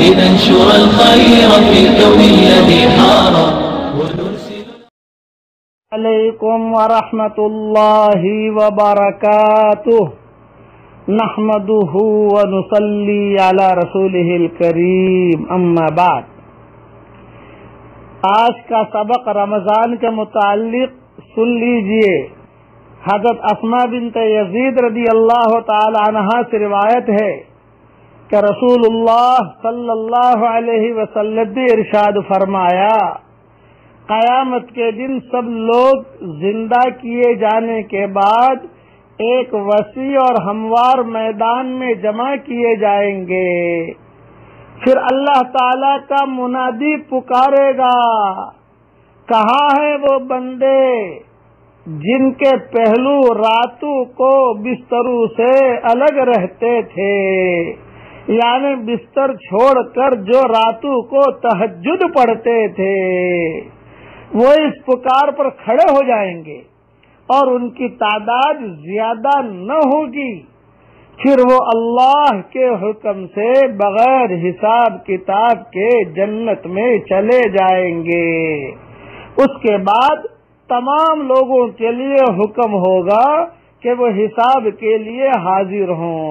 لننشر الخير في الكون الذي حار علیکم ورحمۃ اللہ وبرکاتہ نحمده ونصلی علی رسولہ الکریم اما بعد۔ آج کا سبق رمضان کے متعلق سن لیجئے۔ حضرت اسماء بنت یزید رضی اللہ تعالی عنہا سے روایت ہے کہ رسول اللہ صلی اللہ علیہ وسلم نے ارشاد فرمایا، قیامت کے دن سب لوگ زندہ کیے جانے کے بعد ایک وسیع اور ہموار میدان میں جمع کیے جائیں گے۔ پھر اللہ تعالی کا منادی پکارے گا، کہاں ہیں وہ بندے جن کے پہلو راتوں کو بستروں سے الگ رہتے تھے، یعنی بستر چھوڑ کر جو راتوں کو تہجد پڑھتے تھے، وہ اس پکار پر کھڑے ہو جائیں گے اور ان کی تعداد زیادہ نہ ہوگی۔ پھر وہ اللہ کے حکم سے بغیر حساب کتاب کے جنت میں چلے جائیں گے۔ اس کے بعد تمام لوگوں کے لیے حکم ہوگا کہ وہ حساب کے لیے حاضر ہوں۔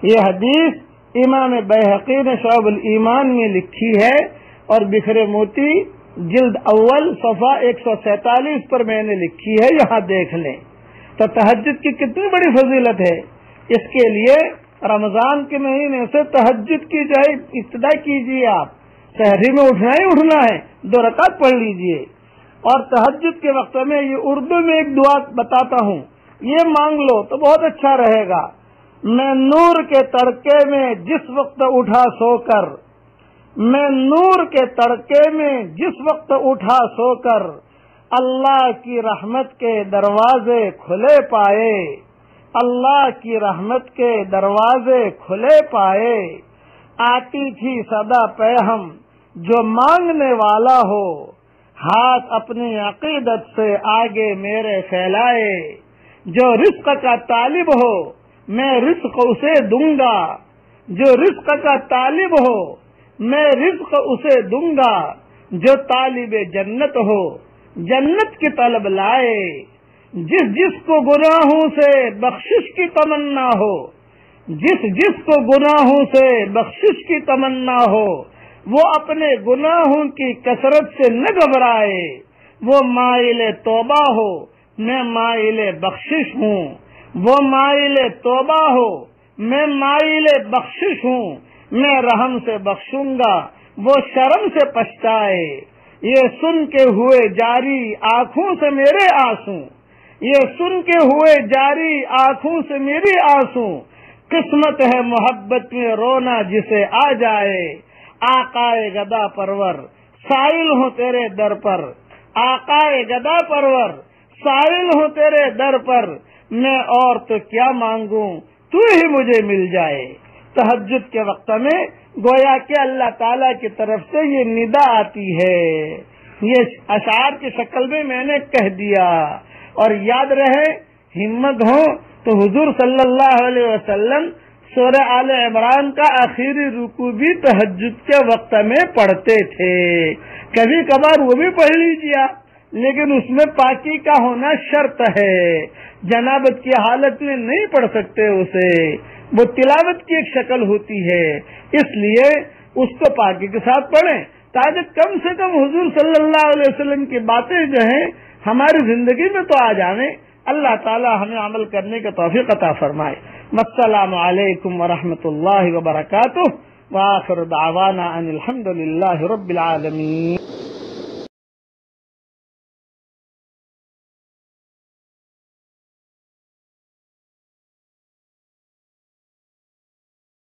یہ حدیث امام بیہقی نے شعب الایمان میں لکھی ہے اور بکھرے موتی جلد اول صفحہ 147 پر میں نے لکھی ہے، یہاں دیکھ لیں۔ تو تہجد کی کتنی بڑی فضیلت ہے۔ اس کے لیے رمضان کے مہینے سے تہجد کی جائے ابتدا کیجیے۔ آپ سحری میں اٹھنا ہی اٹھنا ہے، 2 رکعت پڑھ لیجیے۔ اور تہجد کے وقت میں یہ اردو میں ایک دعا بتاتا ہوں، یہ مانگ لو تو بہت اچھا رہے گا۔ میں نور کے تڑکے میں جس وقت اٹھا سو کر، میں نور کے تڑکے میں جس وقت اٹھا سو کر، اللہ کی رحمت کے دروازے کھلے پائے، اللہ کی رحمت کے دروازے کھلے پائے، آتی تھی صدا پیغام جو مانگنے والا ہو، ہاتھ اپنی عقیدت سے آگے میرے پھیلائے، جو رزق کا طالب ہو میں رزق اسے دوں گا، جو رزق کا طالب ہو میں رزق اسے دوں گا، جو طالب جنت ہو جنت کی طلب لائے، جس جس کو گناہوں سے بخشش کی تمنا ہو، جس جس کو گناہوں سے بخشش کی تمنا ہو، وہ اپنے گناہوں کی کثرت سے نہ گھبرائے، وہ مائل توبہ ہو میں مائل بخشش ہوں، وہ مائل توبہ ہو میں مائل بخشش ہوں، میں رحم سے بخشوں گا وہ شرم سے پچھتائے، یہ سن کے ہوئے جاری آنکھوں سے میرے آنسو، یہ سن کے ہوئے جاری آنکھوں سے میری آنسو، قسمت ہے محبت میں رونا جسے آ جائے، آقائے گدا پرور سائل ہوں تیرے در پر، آقائے گدا پرور سائل ہوں تیرے در پر، میں اور تو کیا مانگوں تو ہی مجھے مل جائے۔ تہجد کے وقت میں گویا کہ اللہ تعالیٰ کی طرف سے یہ ندا آتی ہے۔ یہ اشعار کی شکل میں نے کہہ دیا، اور یاد رہے ہمت ہو تو حضور صلی اللہ علیہ وسلم سورہ آل عمران کا آخری رکوع بھی تہجد کے وقت میں پڑھتے تھے۔ کبھی کبھار وہ بھی پڑھ لیجیے، لیکن اس میں پاکی کا ہونا شرط ہے، جنابت کی حالت میں نہیں پڑھ سکتے اسے، وہ تلاوت کی ایک شکل ہوتی ہے، اس لیے اس کو پاکی کے ساتھ پڑھیں تاکہ کم سے کم حضور صلی اللہ علیہ وسلم کی باتیں جو ہیں ہماری زندگی میں تو آ جائیں۔ اللہ تعالی ہمیں عمل کرنے کا توفیق عطا فرمائے۔ السلام علیکم ورحمۃ اللہ وبرکاتہ، وآخر دعوانا ان الحمد للہ رب العالمین۔